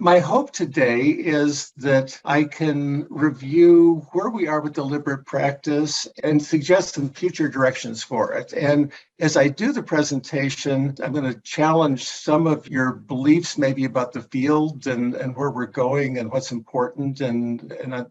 My hope today is that I can review where we are with deliberate practice and suggest some future directions for it. And as I do the presentation, I'm going to challenge some of your beliefs maybe about the field and where we're going and what's important. And as a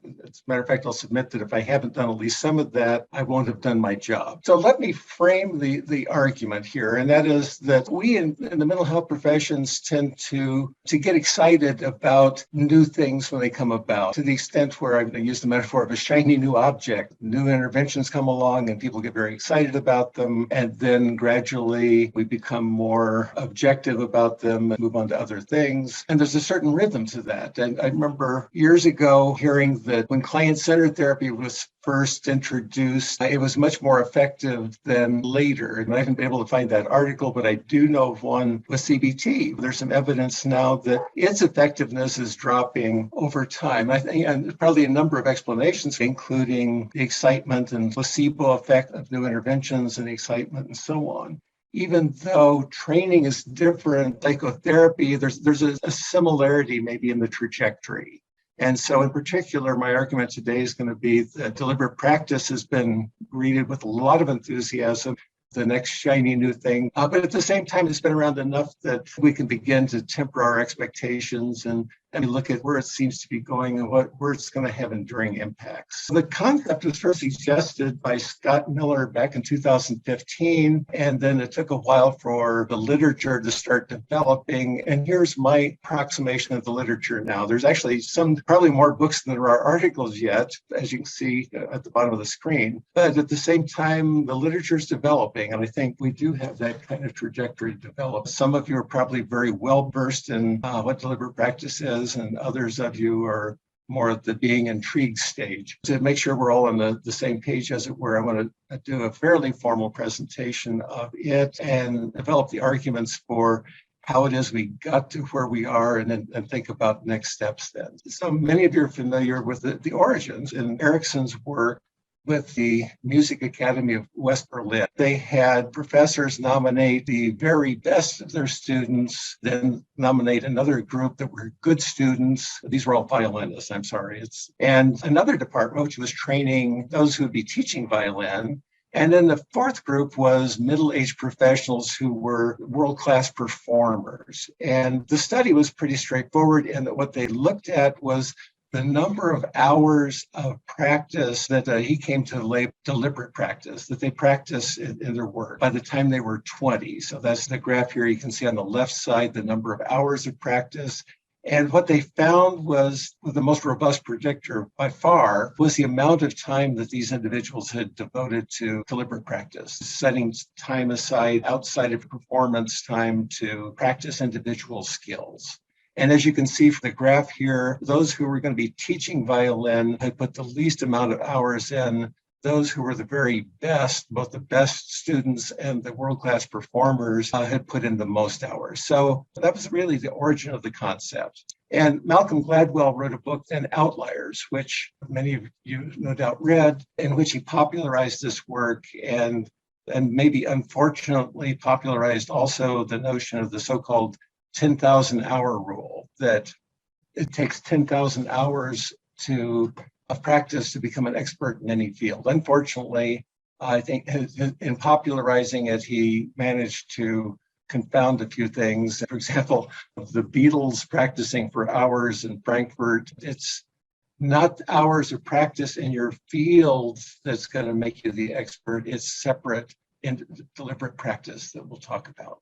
matter of fact, I'll submit that if I haven't done at least some of that, I won't have done my job. So let me frame the argument here. And that is that we in the mental health professions tend to get excited about new things when they come about, to the extent where I'm going to use the metaphor of a shiny new object. New interventions come along and people get very excited about them. And then gradually we become more objective about them and move on to other things. And there's a certain rhythm to that. And I remember years ago hearing that when client-centered therapy was first introduced, it was much more effective than later. And I haven't been able to find that article, but I do know of one with CBT. There's some evidence now that its effectiveness is dropping over time. I think, and there's probably a number of explanations, including the excitement and placebo effect of new interventions and the excitement and so on. Even though training is different, psychotherapy, there's a similarity maybe in the trajectory. And so in particular, my argument today is going to be that deliberate practice has been greeted with a lot of enthusiasm, the next shiny new thing. But at the same time, it's been around enough that we can begin to temper our expectations and look at where it seems to be going and where it's going to have enduring impacts. The concept was first suggested by Scott Miller back in 2015, and then it took a while for the literature to start developing. And here's my approximation of the literature now. There's actually probably more books than there are articles yet, as you can see at the bottom of the screen. But at the same time, the literature is developing, and I think we do have that kind of trajectory developed. Some of you are probably very well versed in what deliberate practice is, and others of you are more at the being intrigued stage. To make sure we're all on the same page, as it were, I want to do a fairly formal presentation of it and develop the arguments for how it is we got to where we are and think about next steps then. So many of you are familiar with the origins in Erickson's work with the Music Academy of West Berlin. They had professors nominate the very best of their students, then nominate another group that were good students. These were all violinists, I'm sorry. And another department, which was training those who would be teaching violin. And then the fourth group was middle-aged professionals who were world-class performers. And the study was pretty straightforward in that what they looked at was the number of hours of practice that he came to label deliberate practice, that they practice in their work by the time they were 20. So that's the graph here. You can see on the left side the number of hours of practice. And what they found was the most robust predictor by far was the amount of time that these individuals had devoted to deliberate practice, setting time aside outside of performance time to practice individual skills. And as you can see from the graph here, those who were going to be teaching violin had put the least amount of hours in. Those who were the very best, both the best students and the world-class performers, had put in the most hours. So that was really the origin of the concept. And Malcolm Gladwell wrote a book, then Outliers, which many of you no doubt read, in which he popularized this work and maybe unfortunately popularized also the notion of the so-called 10,000 hour rule, that it takes 10,000 hours of practice to become an expert in any field. Unfortunately, I think in popularizing it, he managed to confound a few things. For example, the Beatles practicing for hours in Frankfurt, it's not hours of practice in your field that's going to make you the expert. It's separate and deliberate practice that we'll talk about.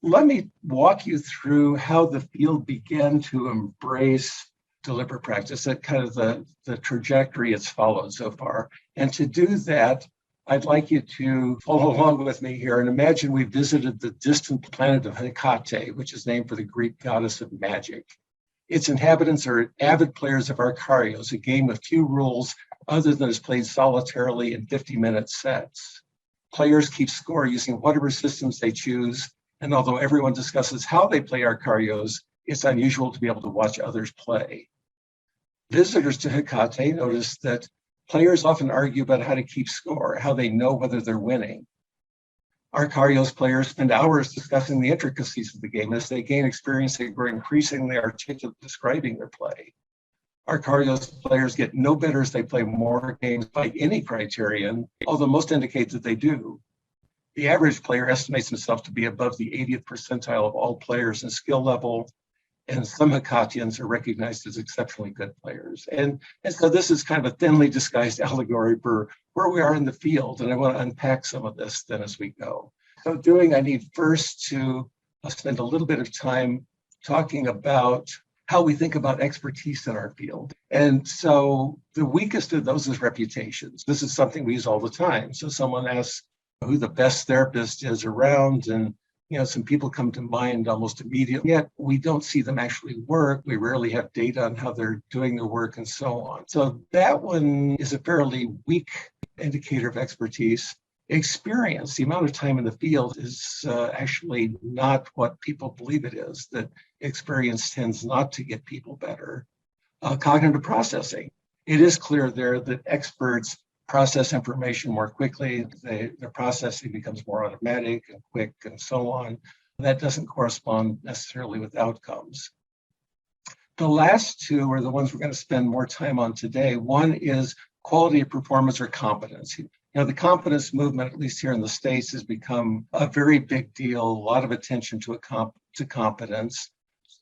Let me walk you through how the field began to embrace deliberate practice, that kind of the trajectory it's followed so far. And to do that, I'd like you to follow along with me here and imagine we visited the distant planet of Hecate, which is named for the Greek goddess of magic. Its inhabitants are avid players of Arcarios, a game with few rules other than it's played solitarily in 50-minute sets. Players keep score using whatever systems they choose, and although everyone discusses how they play Arcarios, it's unusual to be able to watch others play. Visitors to Hecate notice that players often argue about how to keep score, how they know whether they're winning. Our Cardios players spend hours discussing the intricacies of the game. As they gain experience, they grow increasingly articulate describing their play. Our Cardios players get no better as they play more games by any criterion, although most indicate that they do. The average player estimates himself to be above the 80th percentile of all players in skill level, and some Hecatians are recognized as exceptionally good players. And so this is kind of a thinly disguised allegory for where we are in the field, and I want to unpack some of this then as we go. So I need first to spend a little bit of time talking about how we think about expertise in our field. And so the weakest of those is reputations. This is something we use all the time. So someone asks who the best therapist is around, and some people come to mind almost immediately, yet we don't see them actually work. We rarely have data on how they're doing their work and so on. So that one is a fairly weak indicator of expertise. Experience, the amount of time in the field, is actually not what people believe it is, that experience tends not to get people better. Cognitive processing. It is clear there that experts process information more quickly. Their processing becomes more automatic and quick and so on. That doesn't correspond necessarily with outcomes. The last two are the ones we're going to spend more time on today. One is quality of performance or competence. The competence movement, at least here in the States, has become a very big deal, a lot of attention to competence.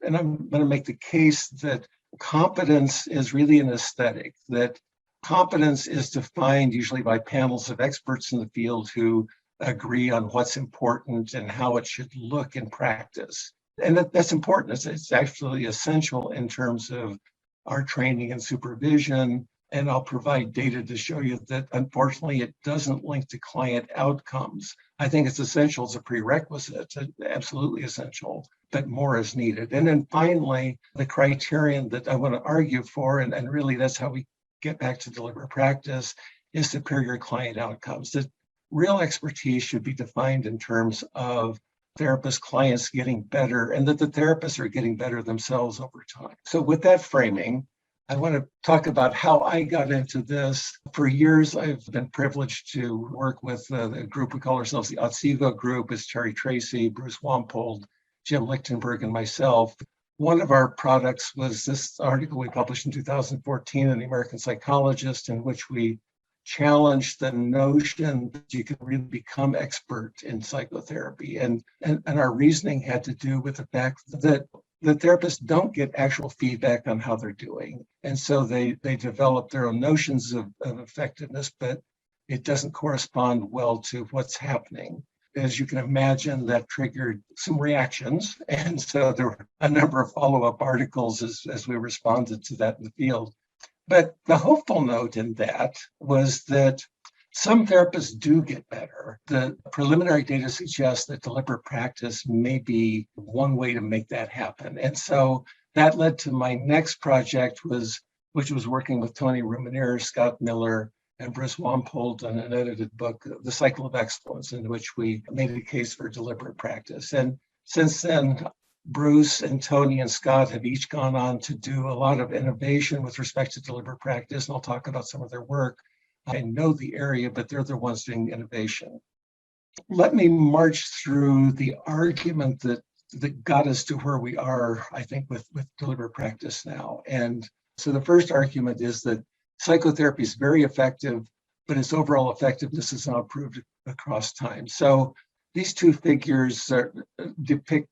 And I'm going to make the case that competence is really an aesthetic, that competence is defined usually by panels of experts in the field who agree on what's important and how it should look in practice. And that's important. It's actually essential in terms of our training and supervision. And I'll provide data to show you that, unfortunately, it doesn't link to client outcomes. I think it's essential as a prerequisite, absolutely essential, but more is needed. And then finally, the criterion that I want to argue for, and really that's how we get back to deliberate practice, is superior client outcomes. That real expertise should be defined in terms of therapist clients getting better, and that the therapists are getting better themselves over time. So with that framing, I want to talk about how I got into this. For years, I've been privileged to work with a group. We call ourselves the Otsego Group. It's Terry Tracy, Bruce Wampold, Jim Lichtenberg, and myself. One of our products was this article we published in 2014 in the American Psychologist, in which we challenged the notion that you can really become expert in psychotherapy. And our reasoning had to do with the fact that the therapists don't get actual feedback on how they're doing. And so they develop their own notions of effectiveness, but it doesn't correspond well to what's happening. As you can imagine, that triggered some reactions. And so there were a number of follow-up articles as we responded to that in the field. But the hopeful note in that was that some therapists do get better. The preliminary data suggests that deliberate practice may be one way to make that happen. And so that led to my next project, which was working with Tony Rumineer, Scott Miller, and Bruce Wampold on an edited book, The Cycle of Excellence, in which we made a case for deliberate practice. And since then, Bruce and Tony and Scott have each gone on to do a lot of innovation with respect to deliberate practice, and I'll talk about some of their work. I know the area, but they're the ones doing innovation. Let me march through the argument that got us to where we are, I think, with deliberate practice now. And so the first argument is that psychotherapy is very effective, but its overall effectiveness is not proved across time. So these two figures depict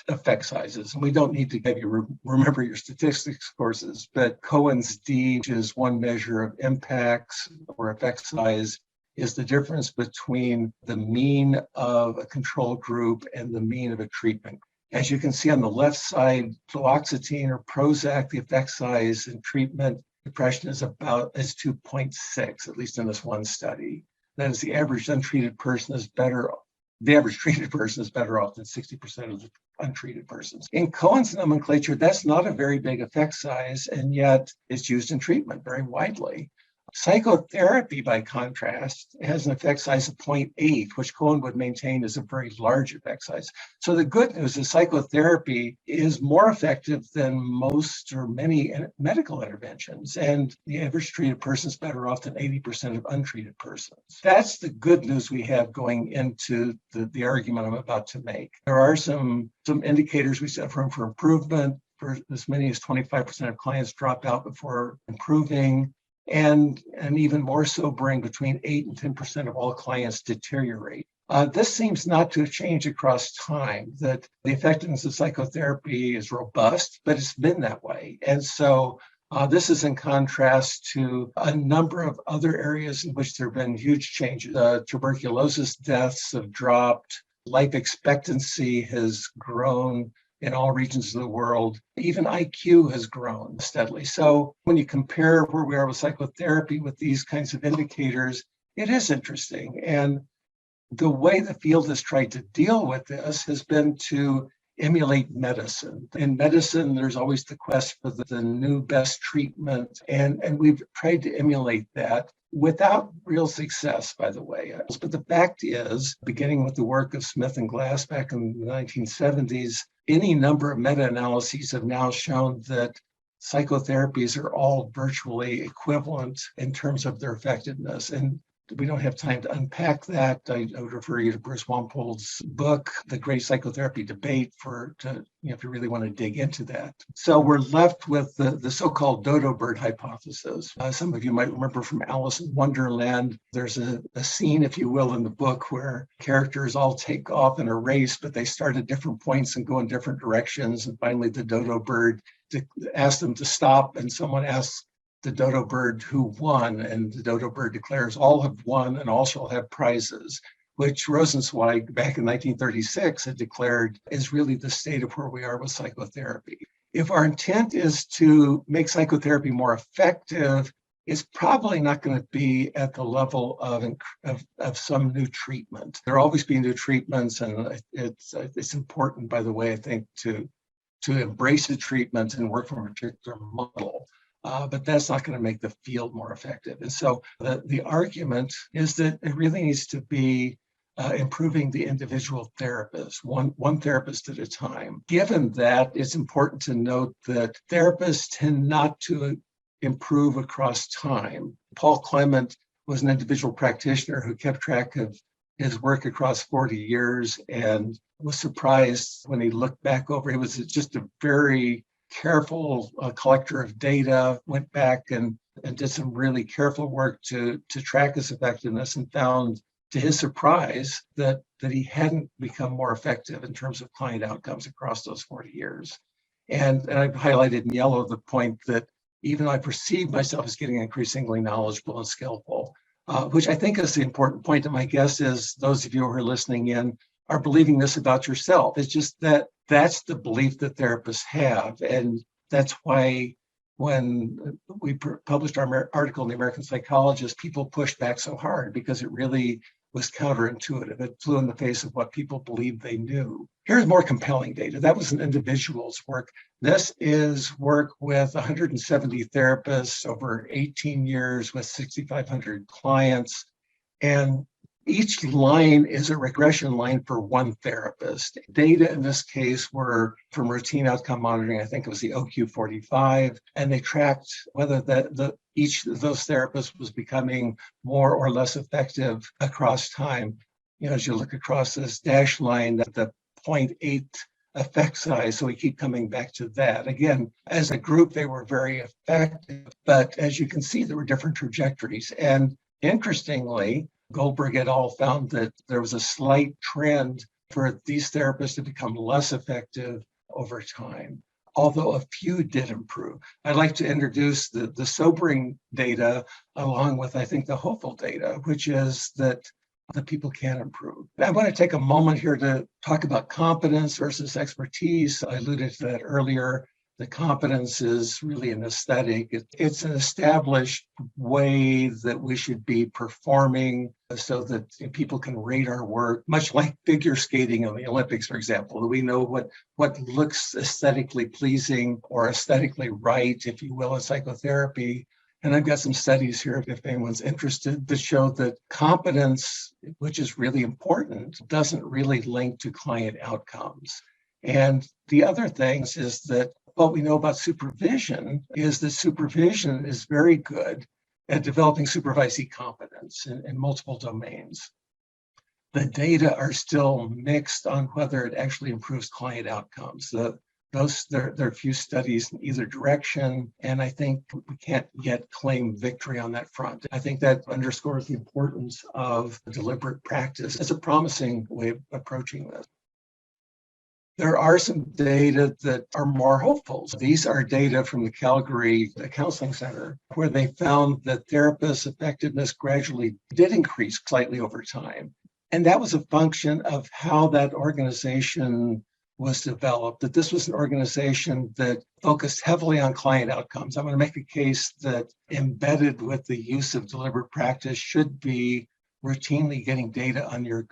effect sizes, and we don't need to have you remember your statistics courses, but Cohen's D, which is one measure of impacts or effect size, is the difference between the mean of a control group and the mean of a treatment. As you can see on the left side, fluoxetine or Prozac, the effect size in treatment depression is 2.6, at least in this one study. That is, the average untreated person is better. The average treated person is better off than 60% of the untreated persons. In Cohen's nomenclature, that's not a very big effect size, and yet it's used in treatment very widely. Psychotherapy, by contrast, has an effect size of zero point 0.8, which Cohen would maintain is a very large effect size. So the good news is psychotherapy is more effective than most or many medical interventions, and the average treated person is better off than 80% of untreated persons. That's the good news we have going into the argument I'm about to make. There are some indicators we set room for improvement. For as many as 25% of clients drop out before improving. And even more sobering, between 8 and 10% of all clients deteriorate. This seems not to have changed across time, that the effectiveness of psychotherapy is robust, but it's been that way. And so this is in contrast to a number of other areas in which there have been huge changes. Tuberculosis deaths have dropped, life expectancy has grown in all regions of the world. Even IQ has grown steadily. So when you compare where we are with psychotherapy with these kinds of indicators, it is interesting. And the way the field has tried to deal with this has been to emulate medicine. In medicine, there's always the quest for the new best treatment. And we've tried to emulate that without real success, by the way. But the fact is, beginning with the work of Smith and Glass back in the 1970s, any number of meta-analyses have now shown that psychotherapies are all virtually equivalent in terms of their effectiveness. And we don't have time to unpack that. I would refer you to Bruce Walpole's book, The Great Psychotherapy Debate, if you really want to dig into that. So we're left with the so-called dodo bird hypothesis. Some of you might remember from Alice in Wonderland, there's a scene, if you will, in the book where characters all take off in a race, but they start at different points and go in different directions. And finally, the dodo bird asks them to stop, and someone asks the dodo bird who won, and the dodo bird declares all have won and all shall have prizes, which Rosenzweig back in 1936 had declared is really the state of where we are with psychotherapy. If our intent is to make psychotherapy more effective, it's probably not going to be at the level of some new treatment. There'll always be new treatments, and it's important, by the way, I think, to embrace a treatment and work from a particular model. But that's not going to make the field more effective. And so the argument is that it really needs to be improving the individual therapist, one therapist at a time. Given that, it's important to note that therapists tend not to improve across time. Paul Clement was an individual practitioner who kept track of his work across 40 years and was surprised when he looked back over. He was just a very careful collector of data, went back and did some really careful work to track his effectiveness, and found, to his surprise, that he hadn't become more effective in terms of client outcomes across those 40 years. And I've highlighted in yellow the point that even though I perceive myself as getting increasingly knowledgeable and skillful, which I think is the important point. And my guess is those of you who are listening in are believing this about yourself. It's just that that's the belief that therapists have. And that's why when we published our article in the American Psychologist, people pushed back so hard, because it really was counterintuitive. It flew in the face of what people believed they knew. Here's more compelling data. That was an individual's work. This is work with 170 therapists over 18 years with 6,500 clients. And each line is a regression line for one therapist. Data in this case were from routine outcome monitoring. I think it was the OQ45, and they tracked whether each of those therapists was becoming more or less effective across time. As you look across this dashed line, the 0.8 effect size. So we keep coming back to that. Again, as a group, they were very effective, but as you can see, there were different trajectories. And interestingly, Goldberg et al. Found that there was a slight trend for these therapists to become less effective over time, although a few did improve. I'd like to introduce the sobering data along with, I think, the hopeful data, which is that people can improve. I want to take a moment here to talk about competence versus expertise. I alluded to that earlier. The competence is really an aesthetic. It's an established way that we should be performing so that people can rate our work, much like figure skating in the Olympics, for example. We know what looks aesthetically pleasing or aesthetically right, if you will, in psychotherapy. And I've got some studies here, if anyone's interested, that show that competence, which is really important, doesn't really link to client outcomes. And the other things is that what we know about supervision is that supervision is very good at developing supervisee competence in multiple domains. The data are still mixed on whether it actually improves client outcomes. There are few studies in either direction, and I think we can't yet claim victory on that front. I think that underscores the importance of deliberate practice as a promising way of approaching this. There are some data that are more hopeful. These are data from the Calgary Counseling Center, where they found that therapist effectiveness gradually did increase slightly over time. And that was a function of how that organization was developed, that this was an organization that focused heavily on client outcomes. I'm going to make a case that embedded with the use of deliberate practice should be routinely getting data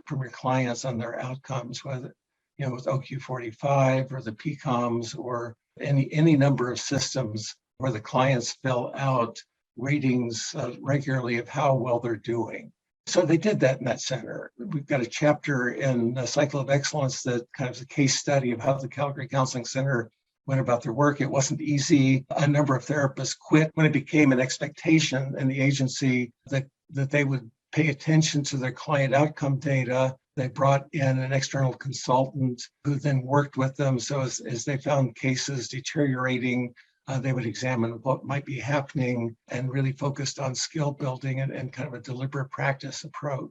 from your clients on their outcomes, whether with OQ45 or the PCOMs or any number of systems where the clients fill out ratings regularly of how well they're doing. So they did that in that center. We've got a chapter in Cycle of Excellence that kind of is a case study of how the Calgary Counseling Center went about their work. It wasn't easy. A number of therapists quit when it became an expectation in the agency that they would pay attention to their client outcome data. They brought in an external consultant who then worked with them. So as they found cases deteriorating, they would examine what might be happening and really focused on skill building and kind of a deliberate practice approach.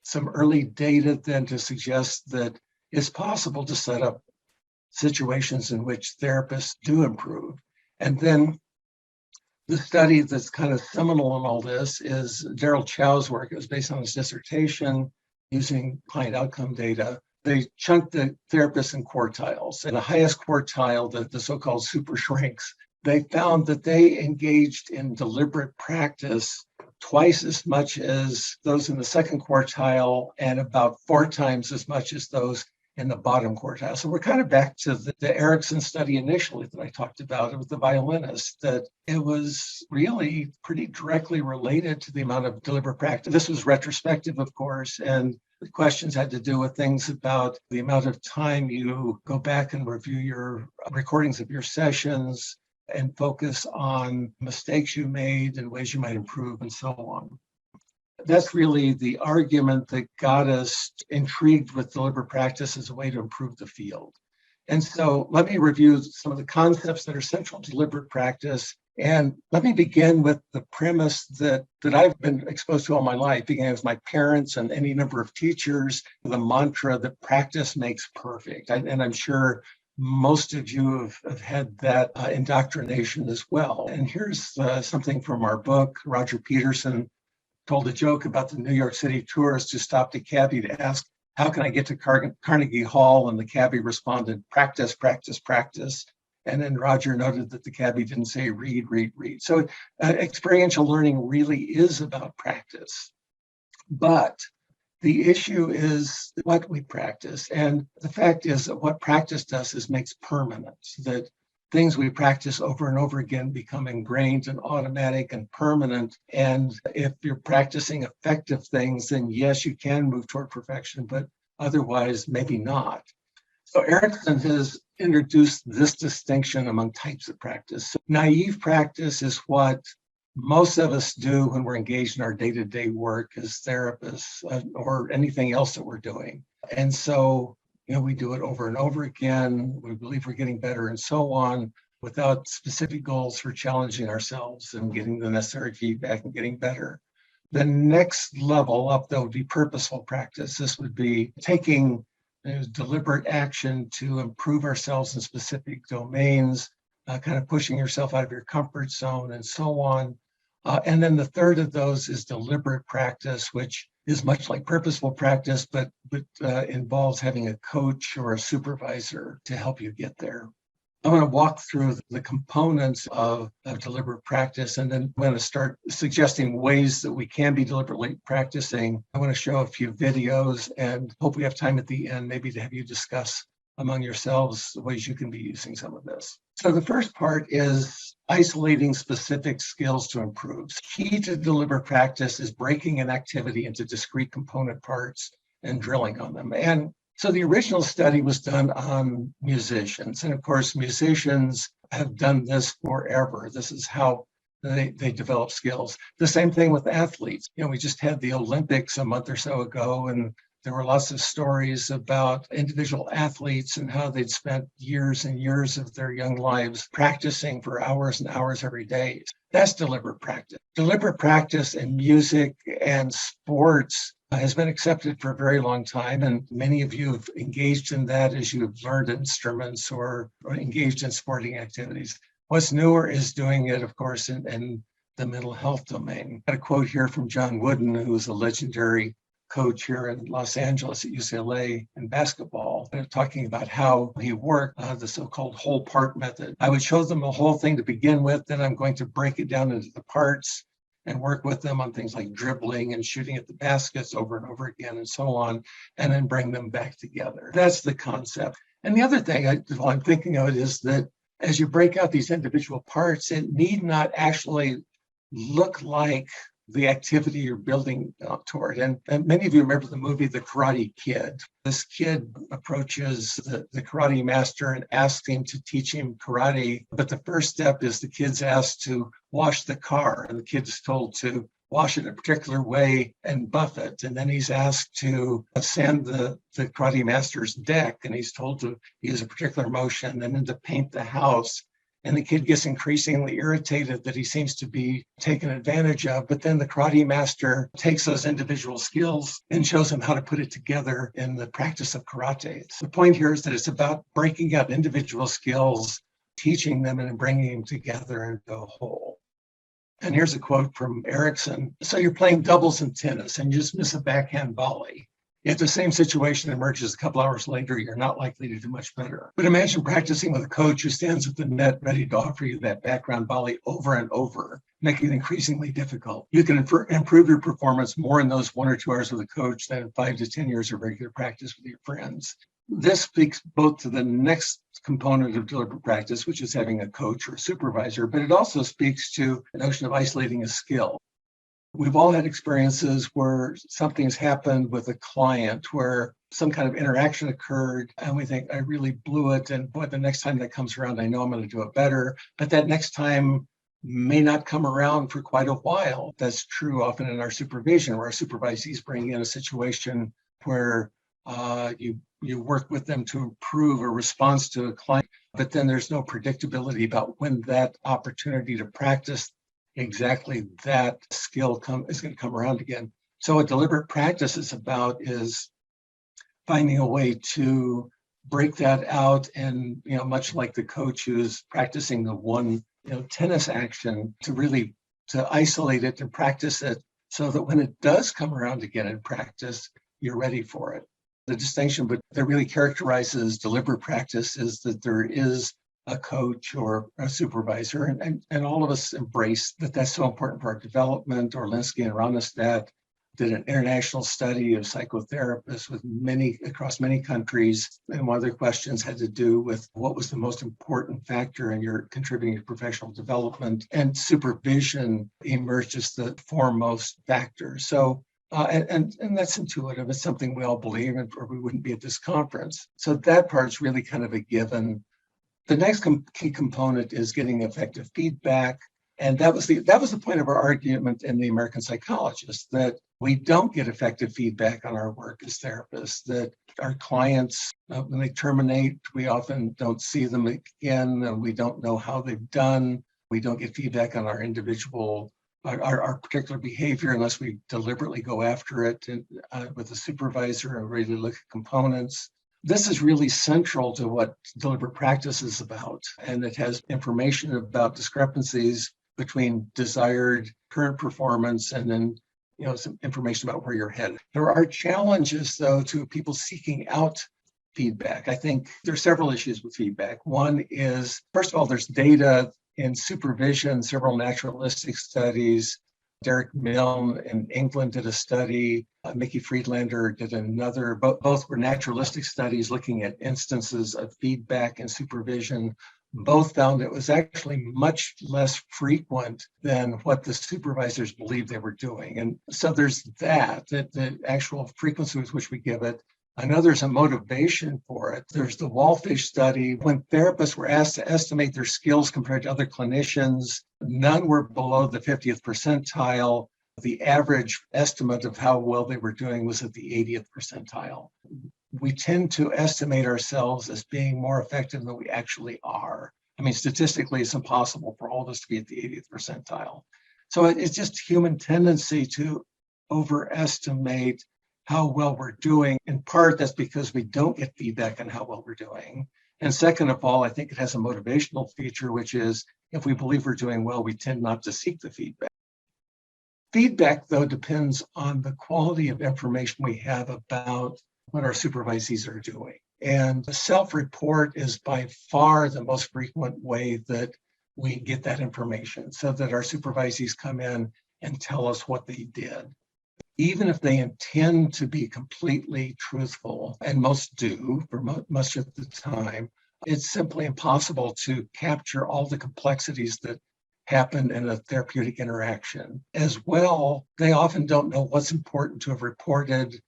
Some early data then to suggest that it's possible to set up situations in which therapists do improve. And then the study that's kind of seminal in all this is Daryl Chow's work. It was based on his dissertation using client outcome data. They chunked the therapists in quartiles. And the highest quartile, the so-called super shrinks, they found that they engaged in deliberate practice twice as much as those in the second quartile and about 4 times as much as those in the bottom quartile. So we're kind of back to the Erickson study initially that I talked about with the violinist, that it was really pretty directly related to the amount of deliberate practice. This was retrospective, of course, and the questions had to do with things about the amount of time you go back and review your recordings of your sessions and focus on mistakes you made and ways you might improve and so on. That's really the argument that got us intrigued with deliberate practice as a way to improve the field. And so let me review some of the concepts that are central to deliberate practice. And let me begin with the premise that I've been exposed to all my life, beginning with my parents and any number of teachers, the mantra that practice makes perfect. And I'm sure most of you have had that indoctrination as well. And here's something from our book. Roger Peterson told a joke about the New York City tourist who stopped a cabbie to ask, how can I get to Carnegie Hall? And the cabbie responded, practice, practice, practice. And then Roger noted that the cabbie didn't say read, read, read. So experiential learning really is about practice. But the issue is what we practice. And the fact is that what practice does is makes permanent, that things we practice over and over again become ingrained and automatic and permanent. And if you're practicing effective things, then yes, you can move toward perfection, but otherwise maybe not. So Erickson has introduced this distinction among types of practice. So naive practice is what most of us do when we're engaged in our day-to-day work as therapists or anything else that we're doing. And so we do it over and over again. We believe we're getting better and so on without specific goals for challenging ourselves and getting the necessary feedback and getting better. The next level up, though, would be purposeful practice. This would be taking deliberate action to improve ourselves in specific domains, kind of pushing yourself out of your comfort zone and so on. And then the third of those is deliberate practice, which is much like purposeful practice, but involves having a coach or a supervisor to help you get there. I'm going to walk through the components of deliberate practice, and then I'm going to start suggesting ways that we can be deliberately practicing. I want to show a few videos and hope we have time at the end maybe to have you discuss among yourselves the ways you can be using some of this. So the first part is isolating specific skills to improve. Key to deliberate practice is breaking an activity into discrete component parts and drilling on them. And so the original study was done on musicians. And of course, musicians have done this forever. This is how they develop skills. The same thing with athletes. We just had the Olympics a month or so ago, and there were lots of stories about individual athletes and how they'd spent years and years of their young lives practicing for hours and hours every day. That's deliberate practice. Deliberate practice in music and sports has been accepted for a very long time, and many of you have engaged in that as you've learned instruments or engaged in sporting activities. What's newer is doing it, of course, in the mental health domain. I got a quote here from John Wooden, who is a legendary coach here in Los Angeles at UCLA in basketball, talking about how he worked the so-called whole part method. I would show them the whole thing to begin with, then I'm going to break it down into the parts and work with them on things like dribbling and shooting at the baskets over and over again and so on, and then bring them back together. That's the concept. And the other thing while I'm thinking of it is that as you break out these individual parts, it need not actually look like the activity you're building toward. And many of you remember the movie The Karate Kid. This kid approaches the karate master and asks him to teach him karate. But the first step is the kid's asked to wash the car, and the kid is told to wash it a particular way and buff it. And then he's asked to sand the karate master's deck, and he's told to use a particular motion, and then to paint the house. And the kid gets increasingly irritated that he seems to be taken advantage of. But then the karate master takes those individual skills and shows him how to put it together in the practice of karate. The point here is that it's about breaking up individual skills, teaching them, and bringing them together into a whole. And here's a quote from Erickson. So you're playing doubles in tennis and you just miss a backhand volley. If the same situation emerges a couple hours later, you're not likely to do much better. But imagine practicing with a coach who stands at the net ready to offer you that background volley over and over, making it increasingly difficult. You can improve your performance more in those 1 or 2 hours with a coach than in 5 to 10 years of regular practice with your friends. This speaks both to the next component of deliberate practice, which is having a coach or a supervisor, but it also speaks to the notion of isolating a skill. We've all had experiences where something's happened with a client where some kind of interaction occurred and we think, I really blew it. And boy, the next time that comes around, I know I'm going to do it better. But that next time may not come around for quite a while. That's true often in our supervision, where our supervisees bring in a situation where you work with them to improve a response to a client, but then there's no predictability about when that opportunity to practice exactly that skill is going to come around again. So what deliberate practice is about is finding a way to break that out, and much like the coach who's practicing the one tennis action, to isolate it and practice it so that when it does come around again in practice, you're ready for it. The distinction that really characterizes deliberate practice is that there is a coach or a supervisor, and all of us embrace that that's so important for our development. Orlinsky and Ronestadt did an international study of psychotherapists across many countries, and one of their questions had to do with what was the most important factor in your contributing to professional development, and supervision emerged as the foremost factor. So and that's intuitive. It's something we all believe, or we wouldn't be at this conference. So that part's really kind of a given. The next key component is getting effective feedback. And that was the point of our argument in the American Psychologist, that we don't get effective feedback on our work as therapists, that our clients, when they terminate, we often don't see them again, and we don't know how they've done. We don't get feedback on our particular behavior unless we deliberately go after it with a supervisor and really look at components. This is really central to what deliberate practice is about, and it has information about discrepancies between desired current performance and then some information about where you're headed. There are challenges, though, to people seeking out feedback. I think there are several issues with feedback. One is, first of all, there's data in supervision, several naturalistic studies. Derek Milne in England did a study. Mickey Friedlander did another. Both were naturalistic studies looking at instances of feedback and supervision. both found it was actually much less frequent than what the supervisors believed they were doing. And so there's that the actual frequency with which we give it. I know there's a motivation for it. There's the Wallfish study. When therapists were asked to estimate their skills compared to other clinicians, none were below the 50th percentile. The average estimate of how well they were doing was at the 80th percentile. We tend to estimate ourselves as being more effective than we actually are. I mean, statistically, it's impossible for all of us to be at the 80th percentile. So it's just human tendency to overestimate how well we're doing. In part, that's because we don't get feedback on how well we're doing. And second of all, I think it has a motivational feature, which is if we believe we're doing well, we tend not to seek the feedback. Feedback, though, depends on the quality of information we have about what our supervisees are doing. And self-report is by far the most frequent way that we get that information, so that our supervisees come in and tell us what they did. Even if they intend to be completely truthful, and most do for much of the time, it's simply impossible to capture all the complexities that happen in a therapeutic interaction. As well, they often don't know what's important to have reported.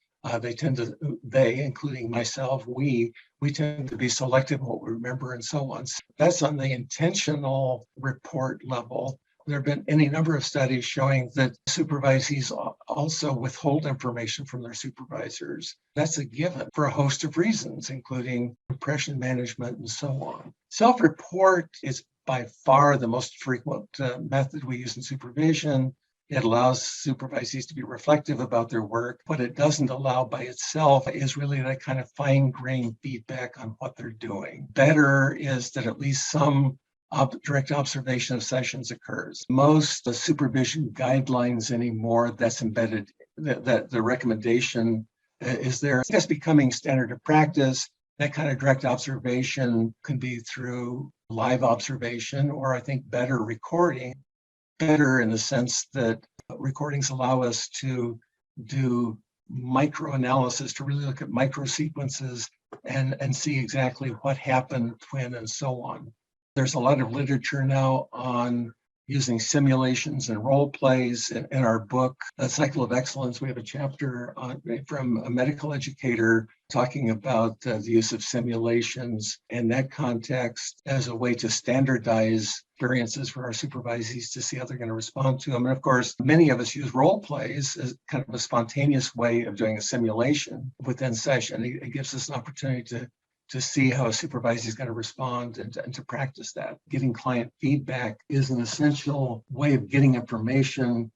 They, including myself, we tend to be selective in what we remember and so on. So that's on the intentional report level. There have been any number of studies showing that supervisees also withhold information from their supervisors. That's a given for a host of reasons, including impression management and so on. Self-report is by far the most frequent method we use in supervision. It allows supervisees to be reflective about their work. What it doesn't allow by itself is really that kind of fine-grained feedback on what they're doing. Better is that at least some direct observation of sessions occurs. Most supervision guidelines anymore, that's embedded, that the recommendation is there. That's becoming standard of practice. That kind of direct observation can be through live observation, or I think better recording. Better in the sense that recordings allow us to do microanalysis, to really look at microsequences and see exactly what happened when and so on. There's a lot of literature now on using simulations and role plays. In our book, A Cycle of Excellence, we have a chapter from a medical educator talking about the use of simulations in that context as a way to standardize experiences for our supervisees to see how they're going to respond to them. And of course, many of us use role plays as kind of a spontaneous way of doing a simulation within session. It gives us an opportunity to see how a supervisor is going to respond and to practice that. Getting client feedback is an essential way of getting information.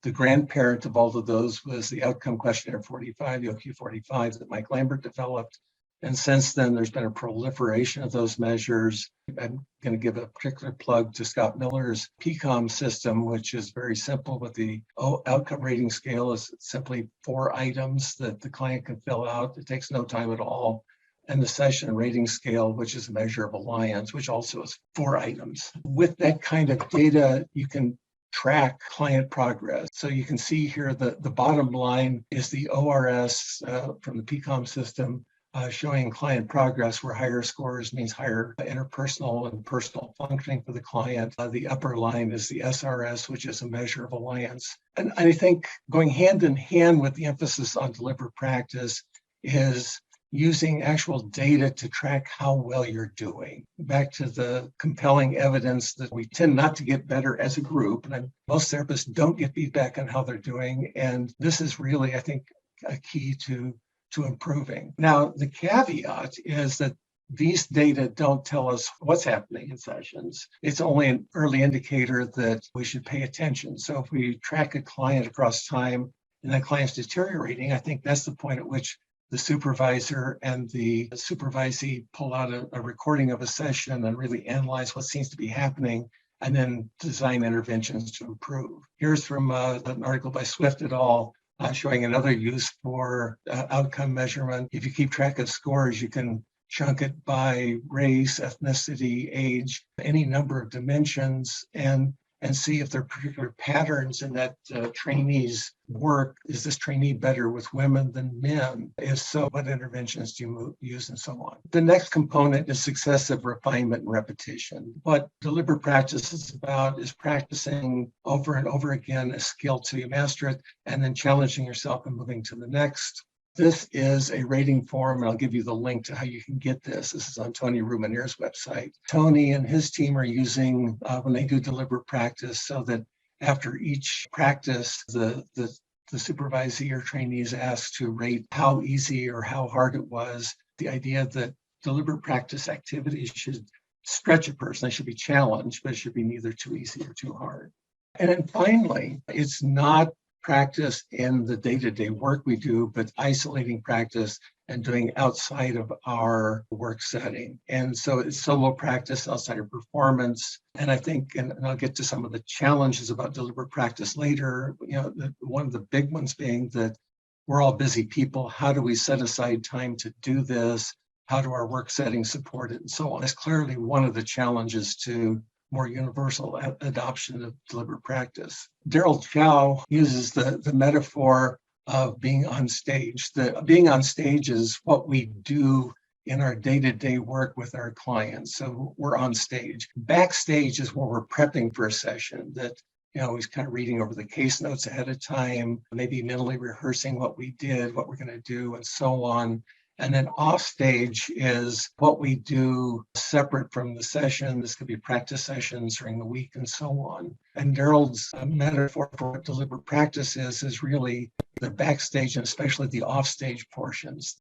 The grandparent of all of those was the Outcome Questionnaire 45, the OQ45 that Mike Lambert developed. And since then, there's been a proliferation of those measures. I'm going to give a particular plug to Scott Miller's PCOM system, which is very simple, but the outcome rating scale is simply 4 items that the client can fill out. It takes no time at all. And the session rating scale, which is a measure of alliance, which also is 4 items. With that kind of data, you can track client progress. So you can see here that the bottom line is the ORS from the PCOM system showing client progress, where higher scores means higher interpersonal and personal functioning for the client. The upper line is the SRS, which is a measure of alliance. And I think going hand in hand with the emphasis on deliberate practice is using actual data to track how well you're doing. Back to the compelling evidence that we tend not to get better as a group, and most therapists don't get feedback on how they're doing. And this is really, I think, a key to improving. Now, the caveat is that these data don't tell us what's happening in sessions. It's only an early indicator that we should pay attention. So if we track a client across time and that client's deteriorating, I think that's the point at which the supervisor and the supervisee pull out a recording of a session and really analyze what seems to be happening and then design interventions to improve. Here's from an article by Swift et al. Showing another use for outcome measurement. If you keep track of scores, you can chunk it by race, ethnicity, age, any number of dimensions. And and see if there are particular patterns in that trainee's work. Is this trainee better with women than men? If so, what interventions do you use and so on? The next component is successive refinement and repetition. What deliberate practice is about is practicing over and over again a skill till you master it, and then challenging yourself and moving to the next. This is a rating form, and I'll give you the link to how you can get this. This is on Tony Rumanier's website. Tony and his team are using, when they do deliberate practice, so that after each practice, the supervisee or trainee is asked to rate how easy or how hard it was. The idea that deliberate practice activities should stretch a person. They should be challenged, but it should be neither too easy or too hard. And then finally, it's not practice in the day-to-day work we do, but isolating practice and doing outside of our work setting. And so it's solo practice outside of performance. And I think, and I'll get to some of the challenges about deliberate practice later, one of the big ones being that we're all busy people. How do we set aside time to do this? How do our work settings support it? And so on. It's clearly one of the challenges to more universal adoption of deliberate practice. Daryl Chow uses the metaphor of being on stage. Being on stage is what we do in our day-to-day work with our clients. So we're on stage. Backstage is where we're prepping for a session that, he's kind of reading over the case notes ahead of time, maybe mentally rehearsing what we did, what we're going to do, and so on. And then off stage is what we do separate from the session. This could be practice sessions during the week and so on. And Daryl's metaphor for what deliberate practice is really the backstage and especially the offstage portions.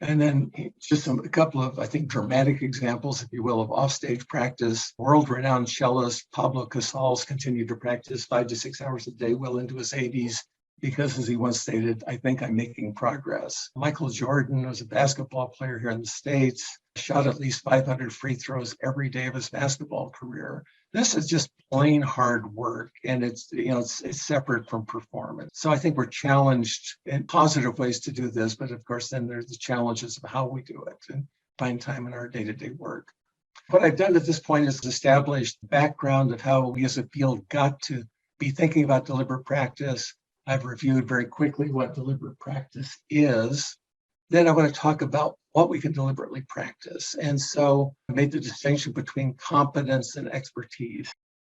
And then just a couple of, I think, dramatic examples, if you will, of offstage practice. World-renowned cellist Pablo Casals continued to practice 5 to 6 hours a day well into his 80s. Because, as he once stated, I think I'm making progress. Michael Jordan was a basketball player here in the States, shot at least 500 free throws every day of his basketball career. This is just plain hard work, and it's separate from performance. So I think we're challenged in positive ways to do this, but of course, then there's the challenges of how we do it and find time in our day-to-day work. What I've done at this point is established background of how we as a field got to be thinking about deliberate practice. I've reviewed very quickly what deliberate practice is. Then I want to talk about what we can deliberately practice. And so I made the distinction between competence and expertise.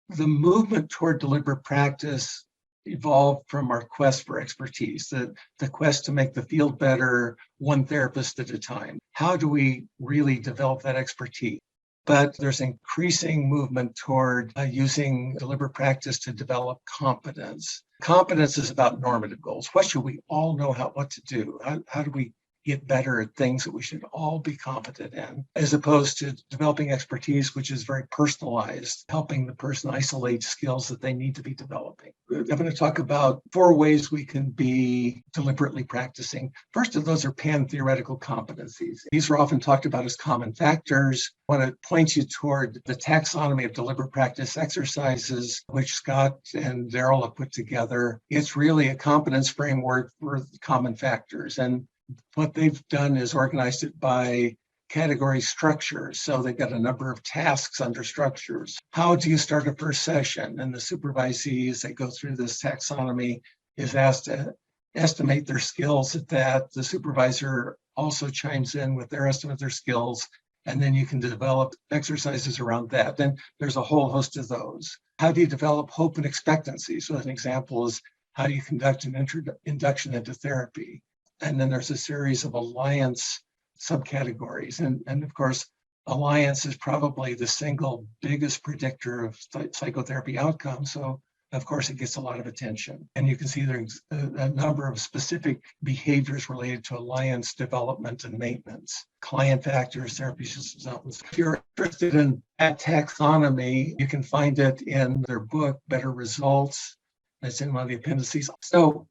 The movement toward deliberate practice evolved from our quest for expertise, the quest to make the field better, one therapist at a time. How do we really develop that expertise? But there's increasing movement toward using deliberate practice to develop competence. Competence is about normative goals. What should we all know what to do? How do we get better at things that we should all be competent in, as opposed to developing expertise, which is very personalized, helping the person isolate skills that they need to be developing. I'm going to talk about 4 ways we can be deliberately practicing. First of those are pan-theoretical competencies. These are often talked about as common factors. I want to point you toward the taxonomy of deliberate practice exercises, which Scott and Daryl have put together. It's really a competence framework for common factors. And what they've done is organized it by category structures. So they've got a number of tasks under structures. How do you start a first session? And the supervisees that go through this taxonomy is asked to estimate their skills at that. The supervisor also chimes in with their estimate of their skills, and then you can develop exercises around that. Then there's a whole host of those. How do you develop hope and expectancy? So an example is how do you conduct an induction into therapy? And then there's a series of alliance subcategories. And of course, alliance is probably the single biggest predictor of psychotherapy outcomes. So of course, it gets a lot of attention. And you can see there's a number of specific behaviors related to alliance development and maintenance. Client factors, therapy consultants. If you're interested in that taxonomy, you can find it in their book, Better Results. It's in one of the appendices. So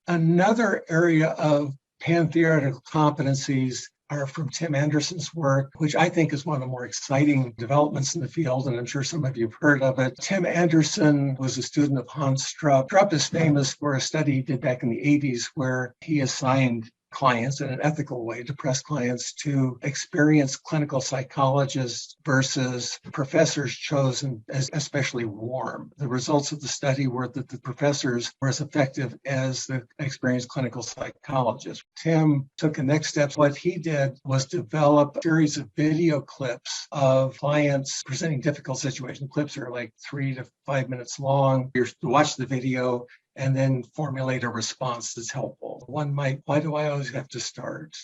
another area of pan-theoretical competencies are from Tim Anderson's work, which I think is one of the more exciting developments in the field, and I'm sure some of you have heard of it. Tim Anderson was a student of Hans Strupp. Strupp is famous for a study he did back in the 80s where he assigned clients in an ethical way to press clients to experience clinical psychologists versus professors chosen as especially warm. The results of the study were that the professors were as effective as the experienced clinical psychologists. Tim took the next step. What he did was develop a series of video clips of clients presenting difficult situations. Clips are like 3 to 5 minutes long. You watch the video and then formulate a response that's helpful. One might, why do I always have to start?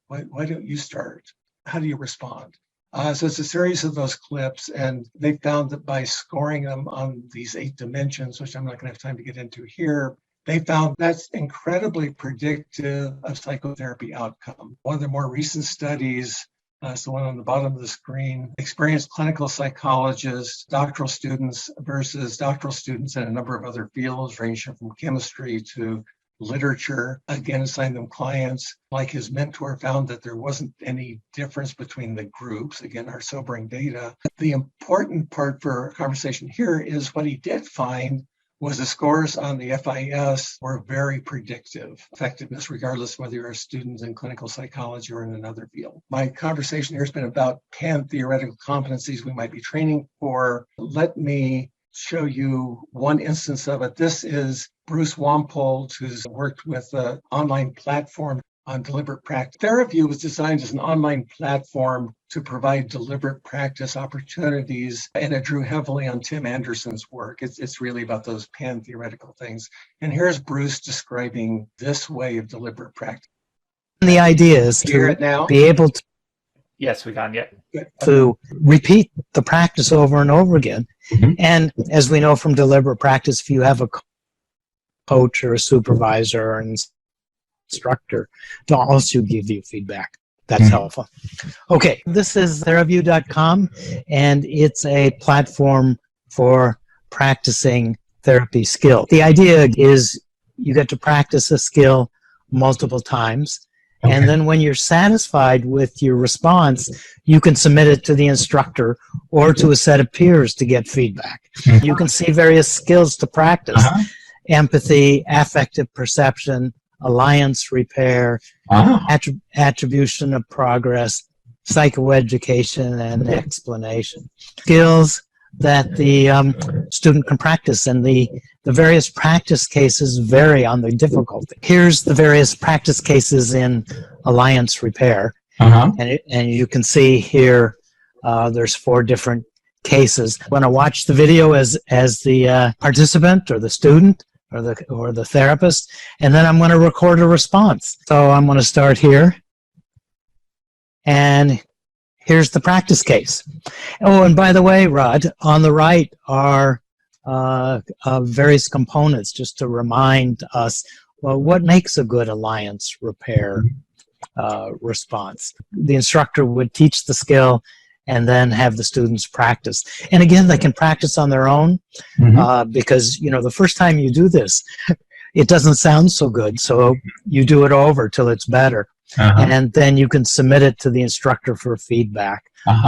Why don't you start? How do you respond? So it's a series of those clips, and they found that by scoring them on these 8 dimensions, which I'm not going to have time to get into here, they found that's incredibly predictive of psychotherapy outcome. One of the more recent studies, it's the one on the bottom of the screen, experienced clinical psychologists, doctoral students versus doctoral students in a number of other fields, ranging from chemistry to literature, again, assigned them clients. Like his mentor found that there wasn't any difference between the groups, again, our sobering data. The important part for our conversation here is what he did find was the scores on the FIS were very predictive effectiveness, regardless whether you're a student in clinical psychology or in another field. My conversation here has been about 10 theoretical competencies we might be training for. Let me show you one instance of it. This is Bruce Wampold, who's worked with an online platform on deliberate practice. TheraView was designed as an online platform to provide deliberate practice opportunities, and it drew heavily on Tim Anderson's work. It's really about those pan-theoretical things. And here's Bruce describing this way of deliberate practice. The idea is to be able to Yes, we got it. to repeat the practice over and over again. And as we know from deliberate practice, if you have a coach or a supervisor or an instructor to also give you feedback, that's helpful. Okay, this is theraview.com, and it's a platform for practicing therapy skill. The idea is you get to practice a skill multiple times. Okay. And then when you're satisfied with your response, you can submit it to the instructor or to a set of peers to get feedback. You can see various skills to practice. Empathy, affective perception, alliance repair, attribution of progress, psychoeducation, and explanation. Skills that the student can practice, and the various practice cases vary on the difficulty. Here's the various practice cases in alliance repair, and you can see here there's 4 different cases. When I watch the video as the participant or the student or the therapist, and then I'm going to record a response. So I'm going to start here, and here's the practice case. Oh, and by the way, Rod, on the right are various components just to remind us, well, what makes a good alliance repair response. The instructor would teach the skill and then have the students practice. And again, they can practice on their own because, you know, the first time you do this, it doesn't sound so good. So you do it over till it's better. And then you can submit it to the instructor for feedback.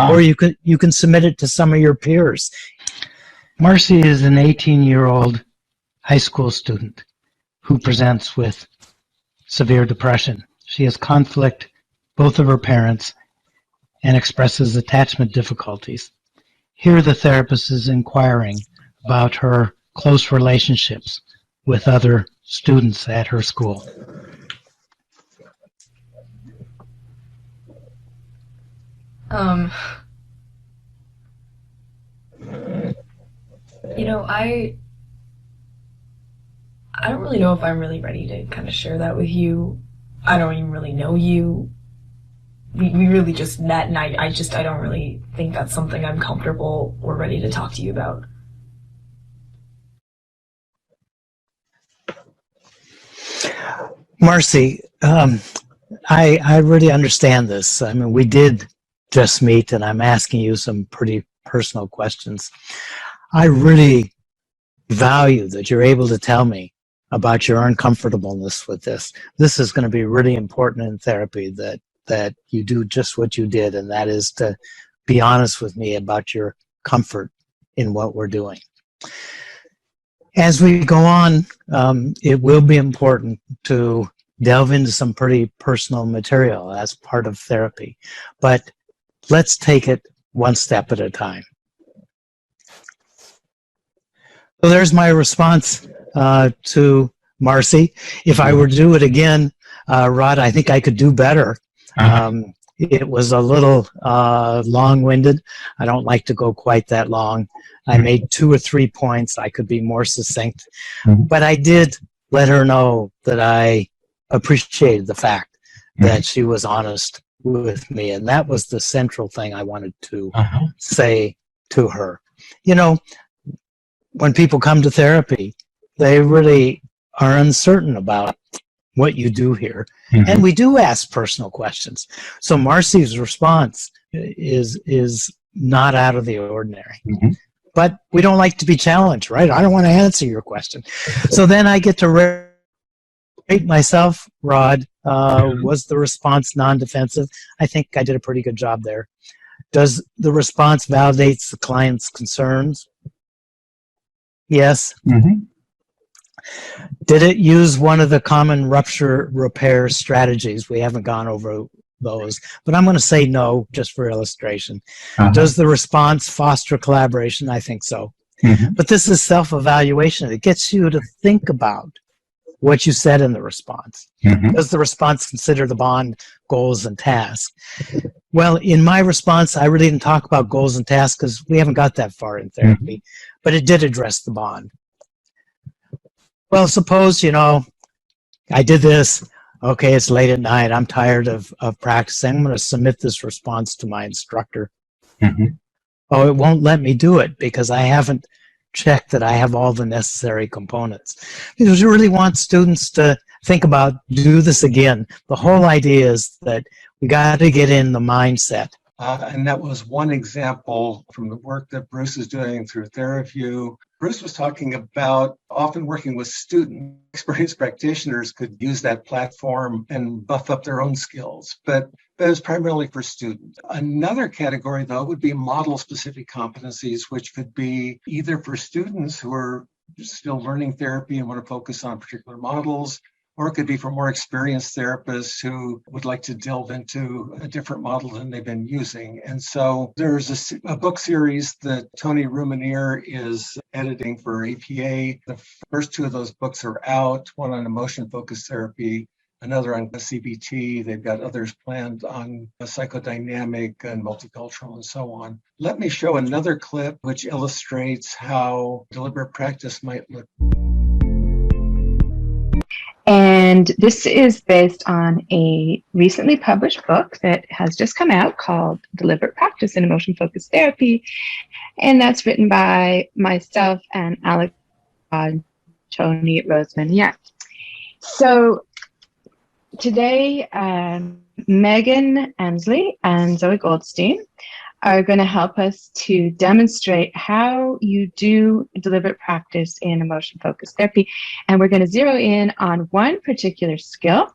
Or you can submit it to some of your peers. Marcy is an 18-year-old high school student who presents with severe depression. She has conflict both of her parents and expresses attachment difficulties. Here the therapist is inquiring about her close relationships with other students at her school. You know, I don't really know if I'm really ready to kind of share that with you. I don't even really know you. We really just met, and I don't really think that's something I'm comfortable or ready to talk to you about. Marcy, I really understand this. I mean, we did just meet, and I'm asking you some pretty personal questions. I really value that you're able to tell me about your uncomfortableness with this. This is going to be really important in therapy, that you do just what you did, and that is to be honest with me about your comfort in what we're doing. As we go on, it will be important to delve into some pretty personal material as part of therapy. But let's take it one step at a time. So there's my response to Marcy. If I were to do it again, Rod, I think I could do better. It was a little long-winded. I don't like to go quite that long. I made 2 or 3 points. I could be more succinct. But I did let her know that I appreciated the fact that she was honest with me. And that was the central thing I wanted to say to her. You know, when people come to therapy, they really are uncertain about what you do here. And we do ask personal questions. So Marcy's response is not out of the ordinary. But we don't like to be challenged, right? I don't want to answer your question. So then I get to rate myself, Rod. Was the response non-defensive? I think I did a pretty good job there. Does the response validate the client's concerns? Yes. Did it use one of the common rupture repair strategies? We haven't gone over those, but I'm going to say no, just for illustration. Does the response foster collaboration? I think so. But this is self-evaluation. It gets you to think about what you said in the response. Does the response consider the bond, goals, and tasks? Well, in my response, I really didn't talk about goals and tasks because we haven't got that far in therapy, but it did address the bond. Well, suppose, you know, I did this. Okay, it's late at night. I'm tired of practicing. I'm going to submit this response to my instructor. Oh, it won't let me do it because I haven't checked that I have all the necessary components. Because we really want students to think about, do this again. The whole idea is that we got to get in the mindset. And that was one example from the work that Bruce is doing through TheraView. Bruce was talking about often working with students. Experienced practitioners could use that platform and buff up their own skills, but it was primarily for students. Another category, though, would be model-specific competencies, which could be either for students who are still learning therapy and want to focus on particular models, or it could be for more experienced therapists who would like to delve into a different model than they've been using. And so there's a book series that Tony Rumanier is editing for APA. The first 2 of those books are out, one on emotion-focused therapy, another on CBT. They've got others planned on psychodynamic and multicultural and so on. Let me show another clip which illustrates how deliberate practice might look. And this is based on a recently published book that has just come out called Deliberate Practice in Emotion-Focused Therapy. And that's written by myself and Alex Tony Roseman. Yeah. So today, Megan Emsley and Zoe Goldstein are going to help us to demonstrate how you do deliberate practice in emotion-focused therapy. And we're going to zero in on one particular skill,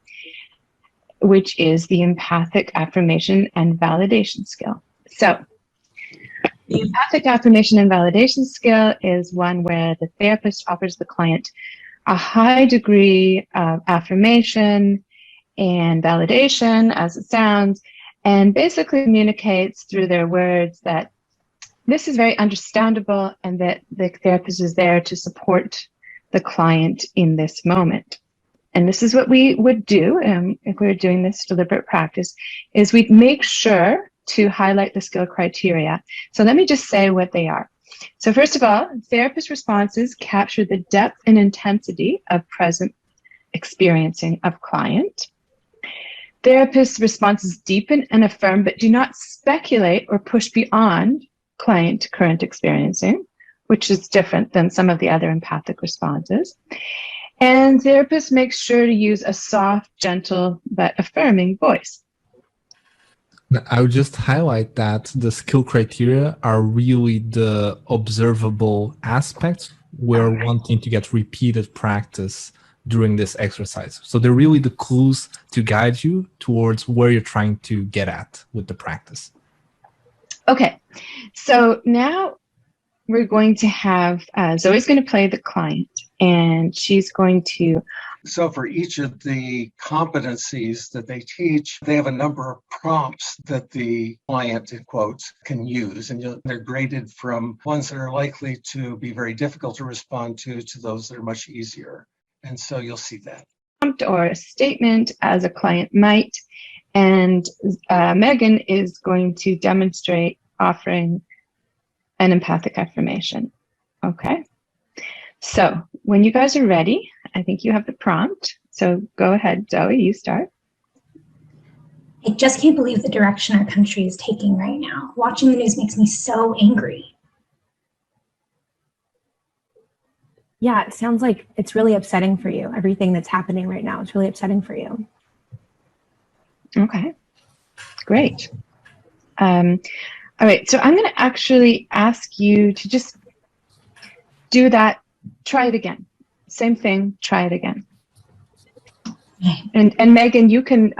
which is the empathic affirmation and validation skill. So the empathic affirmation and validation skill is one where the therapist offers the client a high degree of affirmation and validation, as it sounds, and basically communicates through their words that this is very understandable and that the therapist is there to support the client in this moment. And this is what we would do if we were doing this deliberate practice, is we'd make sure to highlight the skill criteria. So let me just say what they are. So first of all, therapist responses capture the depth and intensity of present experiencing of client. Therapist responses deepen and affirm, but do not speculate or push beyond client current experiencing, which is different than some of the other empathic responses. And therapist makes sure to use a soft, gentle, but affirming voice. I would just highlight that the skill criteria are really the observable aspects we're wanting to get repeated practice during this exercise. So they're really the clues to guide you towards where you're trying to get at with the practice. Okay, so now we're going to have, Zoe's going to play the client. and she's going to. So for each of the competencies that they teach, they have a number of prompts that the client, in quotes, can use. And they're graded from ones that are likely to be very difficult to respond to those that are much easier. And so you'll see that. Prompt or a statement as a client might. And Megan is going to demonstrate offering an empathic affirmation. Okay. So when you guys are ready, I think you have the prompt. So go ahead, Zoe, you start. I just can't believe the direction our country is taking right now. Watching the news makes me so angry. Yeah, it sounds like it's really upsetting for you. Everything that's happening right now, it's really upsetting for you. Okay, great. All right, so I'm going to actually ask you to just do that. Try it again. Same thing. Try it again. And Megan, you can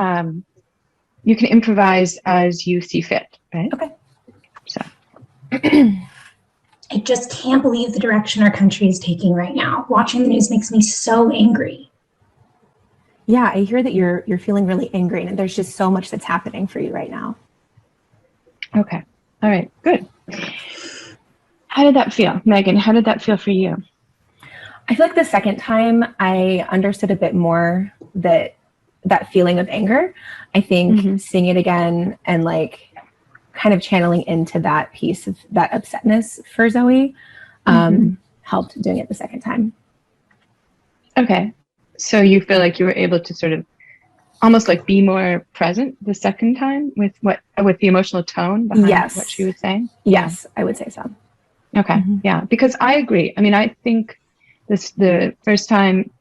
improvise as you see fit, right? Okay. So. I just can't believe the direction our country is taking right now. Watching the news makes me so angry. Yeah, I hear that you're feeling really angry, and there's just so much that's happening for you right now. Okay. All right. Good. How did that feel, Megan? How did that feel for you? I feel like the second time I understood a bit more that feeling of anger. I think seeing it again and like kind of channeling into that piece of that upsetness for Zoe helped doing it the second time. Okay. So you feel like you were able to sort of almost like be more present the second time with the emotional tone behind what she was saying? Yes, I would say so. Okay. Yeah, because I agree. I mean, I think the first time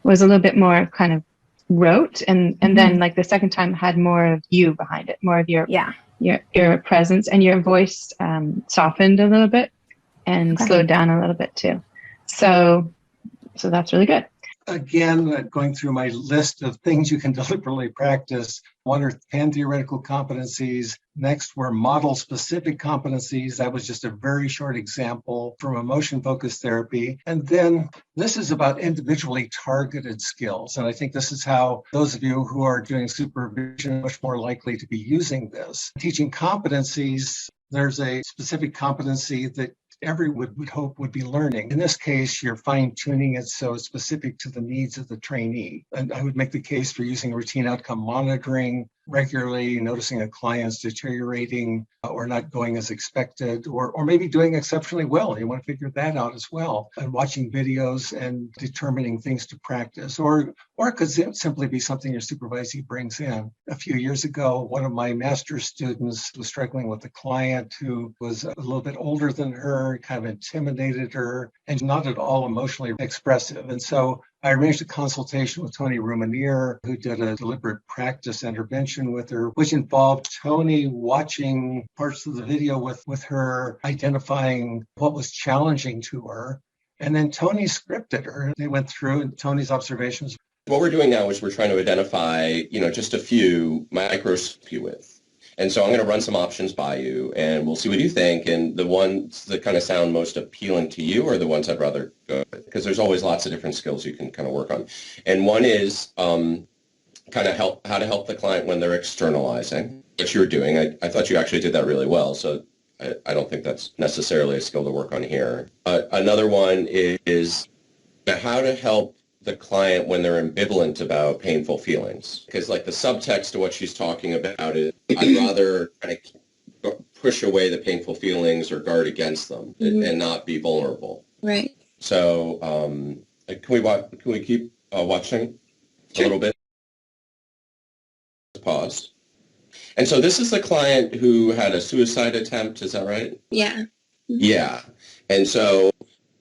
was a little bit more kind of rote, and then like the second time had more of you behind it, more of your presence, and your voice softened a little bit and slowed down a little bit too. So that's really good. Again, going through my list of things you can deliberately practice, one are 10 theoretical competencies. Next were model-specific competencies. That was just a very short example from emotion-focused therapy. And then this is about individually targeted skills. And I think this is how those of you who are doing supervision are much more likely to be using this. Teaching competencies, there's a specific competency that everyone would hope would be learning. In this case, you're fine-tuning it so it's specific to the needs of the trainee. And I would make the case for using routine outcome monitoring regularly, noticing a client's deteriorating or not going as expected, or maybe doing exceptionally well. You want to figure that out as well. And watching videos and determining things to practice, or it could simply be something your supervisee brings in. A few years ago, one of my master's students was struggling with a client who was a little bit older than her, kind of intimidated her, and not at all emotionally expressive. And so I arranged a consultation with Tony Rumanier, who did a deliberate practice intervention with her, which involved Tony watching parts of the video with her, identifying what was challenging to her. And then Tony scripted her. They went through Tony's observations. What we're doing now is we're trying to identify, just a few micros to help you with. And so I'm going to run some options by you, and we'll see what you think. And the ones that kind of sound most appealing to you are the ones I'd rather go with, because there's always lots of different skills you can kind of work on. And one is kind of how to help the client when they're externalizing, which you're doing. I thought you actually did that really well, so I don't think that's necessarily a skill to work on here. Another one is how to help the client when they're ambivalent about painful feelings. Because like the subtext to what she's talking about is, I'd rather kind of push away the painful feelings or guard against them and not be vulnerable. Right. So can we keep watching a little bit? Pause. And so this is the client who had a suicide attempt, is that right? Yeah. Yeah. And so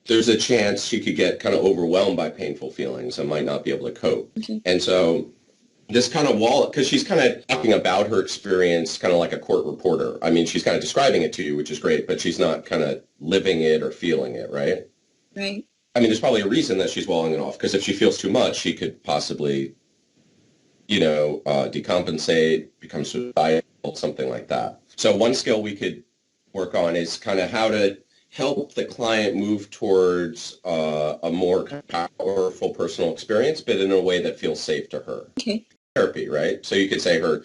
there's a chance she could get kind of overwhelmed by painful feelings and might not be able to cope. Okay. And so this kind of wall, because she's kind of talking about her experience kind of like a court reporter. I mean, she's kind of describing it to you, which is great, but she's not kind of living it or feeling it, right? Right. I mean, there's probably a reason that she's walling it off, because if she feels too much, she could possibly, decompensate, become suicidal, something like that. So one skill we could work on is kind of how to help the client move towards a more powerful personal experience, but in a way that feels safe to her. Okay. Therapy, right? So you could say her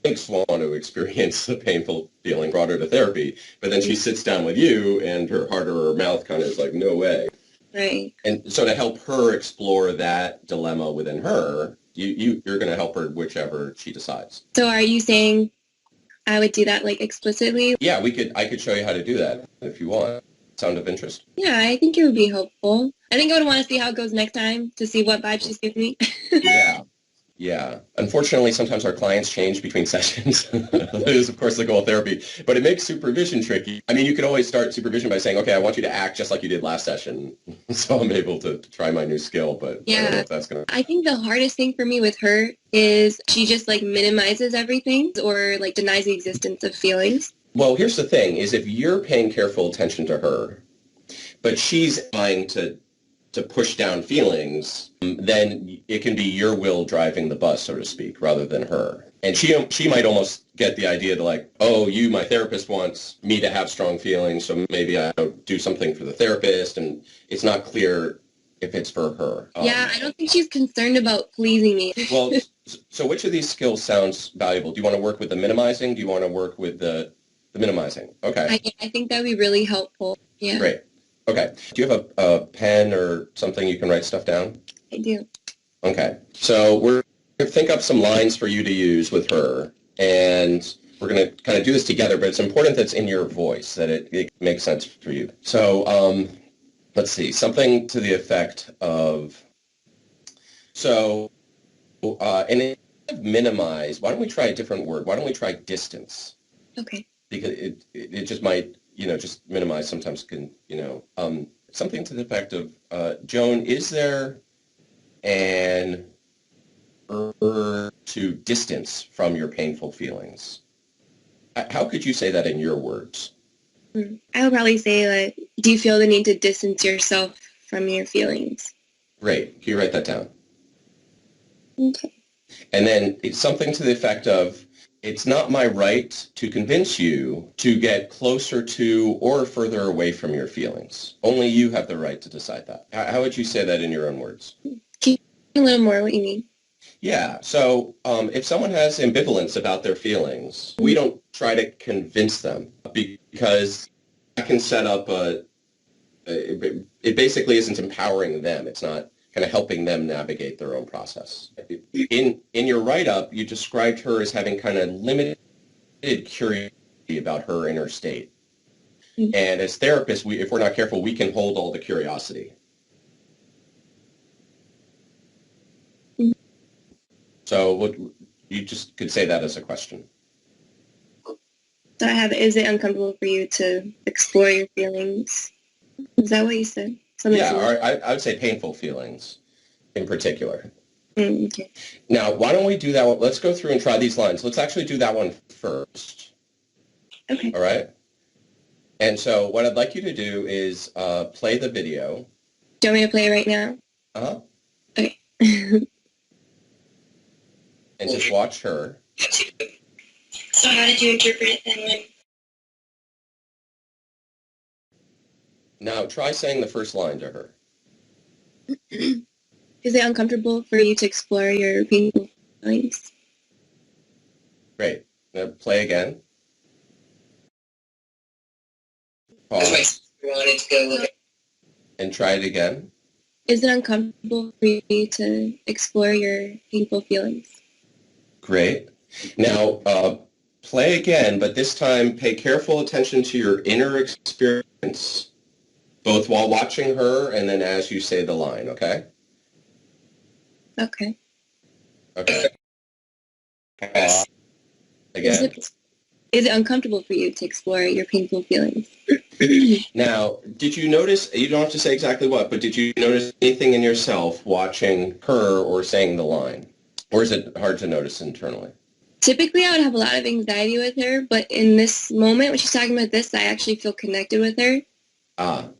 thinks want to experience the painful feeling, brought her to therapy, but then she sits down with you and her heart or her mouth kind of is like, no way. Right. And so to help her explore that dilemma within her, you're going to help her whichever she decides. So are you saying I would do that like explicitly? Yeah, I could show you how to do that if you want. Sound of interest? Yeah, I think it would be helpful. I think I would want to see how it goes next time to see what vibe she's giving me. Yeah. Yeah. Unfortunately, sometimes our clients change between sessions. That is, of course, the goal of therapy. But it makes supervision tricky. I mean, you could always start supervision by saying, okay, I want you to act just like you did last session. So I'm able to try my new skill, but I don't know if that's going to... I think the hardest thing for me with her is she just like minimizes everything or like denies the existence of feelings. Well, here's the thing, is if you're paying careful attention to her, but she's trying to push down feelings, then it can be your will driving the bus, so to speak, rather than her. And she might almost get the idea that like, oh, you, my therapist, wants me to have strong feelings, so maybe I do something for the therapist, and it's not clear if it's for her. Yeah, I don't think she's concerned about pleasing me. Well, so which of these skills sounds valuable? Do you want to work with the minimizing? Do you want to work with the minimizing? Okay. I think that would be really helpful. Yeah. Great. Okay. Do you have a pen or something you can write stuff down? I do. Okay. So we're going to think up some lines for you to use with her, and we're going to kind of do this together, but it's important that it's in your voice, that it makes sense for you. So let's see, something to the effect of, and instead of minimize, why don't we try a different word? Why don't we try distance? Okay. Because it just might, just minimize sometimes can, something to the effect of, Joan, is there an urge to distance from your painful feelings? How could you say that in your words? I would probably say, like, do you feel the need to distance yourself from your feelings? Great. Can you write that down? Okay. And then it's something to the effect of, it's not my right to convince you to get closer to or further away from your feelings. Only you have the right to decide that. How would you say that in your own words? Can you a little more what you mean? Yeah. So if someone has ambivalence about their feelings, we don't try to convince them, because that can set up it basically isn't empowering them. It's not kind of helping them navigate their own process. In your write-up, you described her as having kind of limited curiosity about her inner state. Mm-hmm. And as therapists, if we're not careful, we can hold all the curiosity. Mm-hmm. So you just could say that as a question. So is it uncomfortable for you to explore your feelings? Is that what you said? Or I would say painful feelings in particular. Okay. Now, why don't we do that one? Let's go through and try these lines. Let's actually do that one first. Okay. All right? And so what I'd like you to do is play the video. Do you want me to play it right now? Uh-huh. Okay. And just watch her. So how did you interpret it then? Now, try saying the first line to her. Is it uncomfortable for you to explore your painful feelings? Great. Now, play again. Pause. And try it again. Is it uncomfortable for you to explore your painful feelings? Great. Now, play again, but this time pay careful attention to your inner experience, both while watching her and then as you say the line, okay? Okay. Okay. Again. Is it uncomfortable for you to explore your painful feelings? Now, did you notice, you don't have to say exactly what, but did you notice anything in yourself watching her or saying the line? Or is it hard to notice internally? Typically, I would have a lot of anxiety with her, but in this moment, when she's talking about this, I actually feel connected with her. Ah.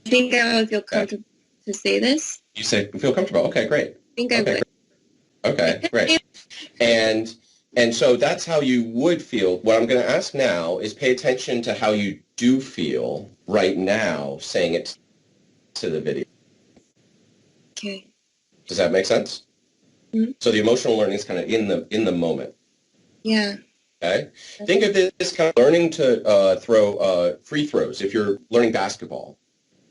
I think I would feel comfortable to say this. You say feel comfortable. Okay, great. I think I would. Okay, great. And so that's how you would feel. What I'm going to ask now is pay attention to how you do feel right now saying it to the video. Okay. Does that make sense? Mm-hmm. So the emotional learning is kind of in the moment. Yeah. Okay. Think of this kind of learning to throw free throws. If you're learning basketball,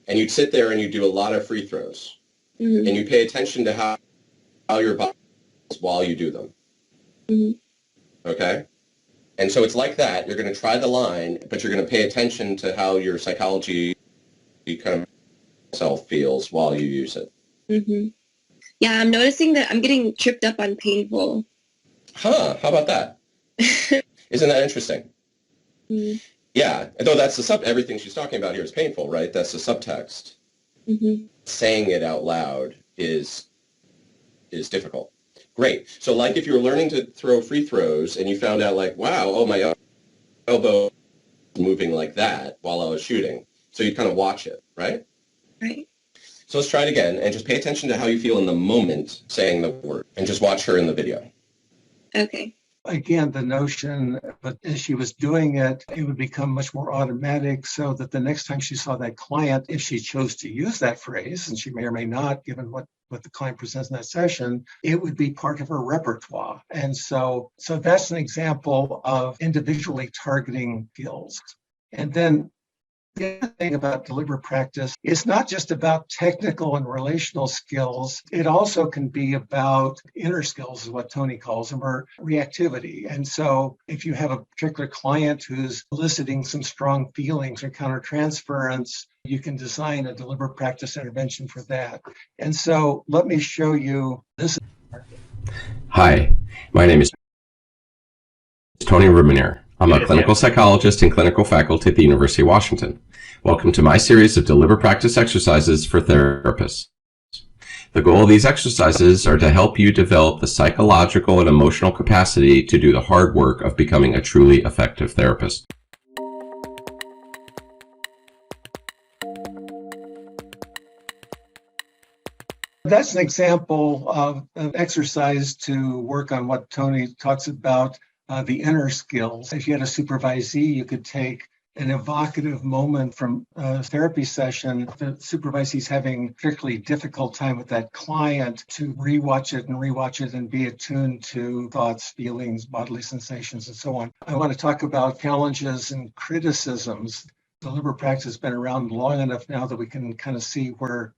and you'd sit there and you do a lot of free throws, Mm-hmm. and you pay attention to how your body is while you do them. Mm-hmm. Okay. And so it's like that. You're going to try the line, but you're going to pay attention to how your psychology kind of self feels while you use it. Mm-hmm. Yeah, I'm noticing that I'm getting tripped up on painful. Huh, how about that? Isn't that interesting? Mm-hmm. Yeah, though that's the everything she's talking about here is painful, right? That's the subtext. Mm-hmm. Saying it out loud is difficult. Great. So like if you were learning to throw free throws and you found out like, wow, oh, my elbow is moving like that while I was shooting. So you kind of watch it, right? Right. So let's try it again and just pay attention to how you feel in the moment saying the word and just watch her in the video. Okay. Again, the notion, but as she was doing it, it would become much more automatic so that the next time she saw that client, if she chose to use that phrase, and she may or may not, given what the client presents in that session, it would be part of her repertoire. And so that's an example of individually targeting skills. And then the other thing about deliberate practice is not just about technical and relational skills. It also can be about inner skills, is what Tony calls them, or reactivity. And so if you have a particular client who's eliciting some strong feelings or countertransference, you can design a deliberate practice intervention for that. And so let me show you this. Hi, my name is Tony Ruminaire. I'm a clinical psychologist and clinical faculty at the University of Washington. Welcome to my series of deliberate practice exercises for therapists. The goal of these exercises are to help you develop the psychological and emotional capacity to do the hard work of becoming a truly effective therapist. That's an example of an exercise to work on what Tony talks about, the inner skills. If you had a supervisee, you could take an evocative moment from a therapy session. The supervisee's having a particularly difficult time with that client to rewatch it and be attuned to thoughts, feelings, bodily sensations, and so on. I want to talk about challenges and criticisms. Deliberate practice has been around long enough now that we can kind of see where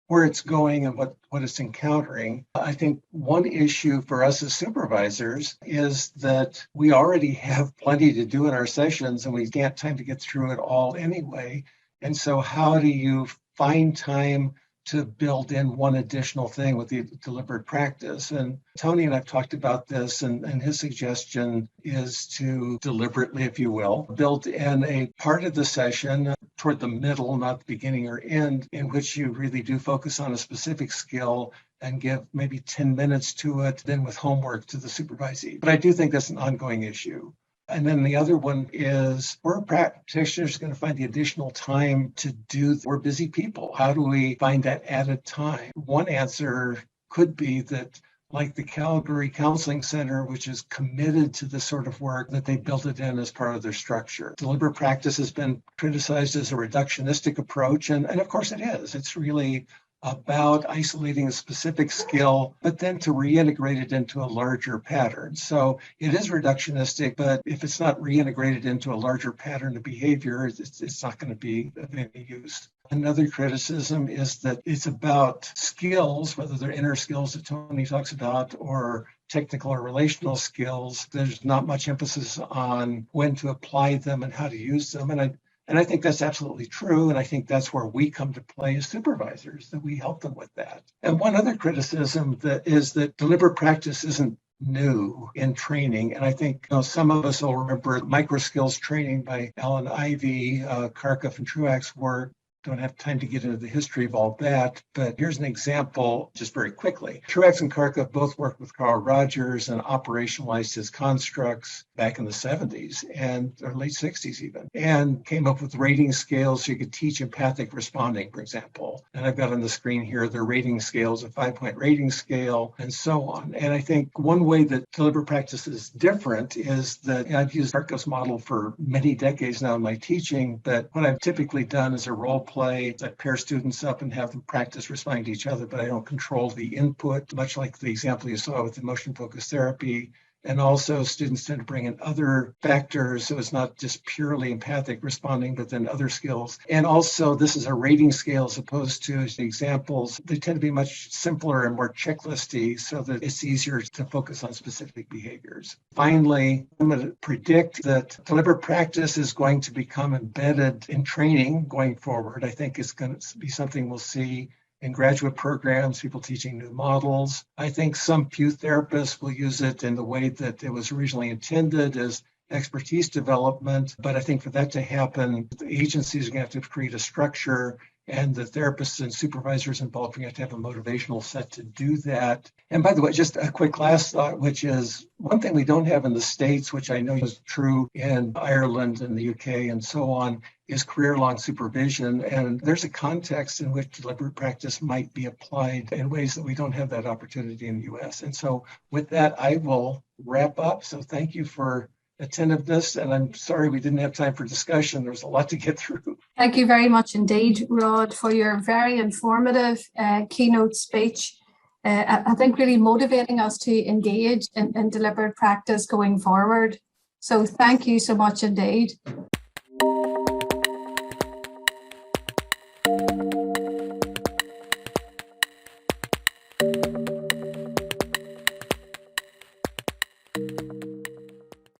it's going and what it's encountering. I think one issue for us as supervisors is that we already have plenty to do in our sessions and we can't time to get through it all anyway. And so how do you find time to build in one additional thing with the deliberate practice? And Tony and I've talked about this, and his suggestion is to deliberately, if you will, build in a part of the session toward the middle, not the beginning or end, in which you really do focus on a specific skill and give maybe 10 minutes to it, then with homework to the supervisee. But I do think that's an ongoing issue. And then the other one is, we're practitioners going to find the additional time to do, we're busy people. How do we find that added time? One answer could be that, like the Calgary Counseling Center, which is committed to this sort of work, that they built it in as part of their structure. Deliberate practice has been criticized as a reductionistic approach, and of course it is. It's really about isolating a specific skill, but then to reintegrate it into a larger pattern. So it is reductionistic, but if it's not reintegrated into a larger pattern of behavior, it's not going to be of any use. Another criticism is that it's about skills, whether they're inner skills that Tony talks about or technical or relational skills. There's not much emphasis on when to apply them and how to use them. And I think that's absolutely true. And I think that's where we come to play as supervisors, that we help them with that. And one other criticism is that deliberate practice isn't new in training. And I think some of us will remember micro skills training by Alan Ivey, Kharkov and Truax's work. don't have time to get into the history of all that, but here's an example just very quickly. Truex and Kharkov both worked with Carl Rogers and operationalized his constructs back in the 70s and or late 60s even, and came up with rating scales so you could teach empathic responding, for example. And I've got on the screen here their rating scales, a 5-point rating scale, and so on. And I think one way that deliberate practice is different is that I've used Kharkov's model for many decades now in my teaching, but what I've typically done is a role play. I pair students up and have them practice responding to each other, but I don't control the input, much like the example you saw with emotion-focused therapy. And also students tend to bring in other factors, so it's not just purely empathic responding, but then other skills. And also this is a rating scale as opposed to the examples. They tend to be much simpler and more checklisty so that it's easier to focus on specific behaviors. Finally, I'm going to predict that deliberate practice is going to become embedded in training going forward. I think it's going to be something we'll see in graduate programs, people teaching new models. I think some few therapists will use it in the way that it was originally intended as expertise development. But I think for that to happen, the agencies are going to have to create a structure, and the therapists and supervisors involved are going to have a motivational set to do that. And by the way, just a quick last thought, which is one thing we don't have in the States, which I know is true in Ireland and the UK and so on, is career-long supervision. And there's a context in which deliberate practice might be applied in ways that we don't have that opportunity in the US. And so with that, I will wrap up. So thank you for attentiveness, and I'm sorry we didn't have time for discussion. There was a lot to get through. Thank you very much indeed, Rod, for your very informative keynote speech. I think really motivating us to engage in deliberate practice going forward. So thank you so much indeed.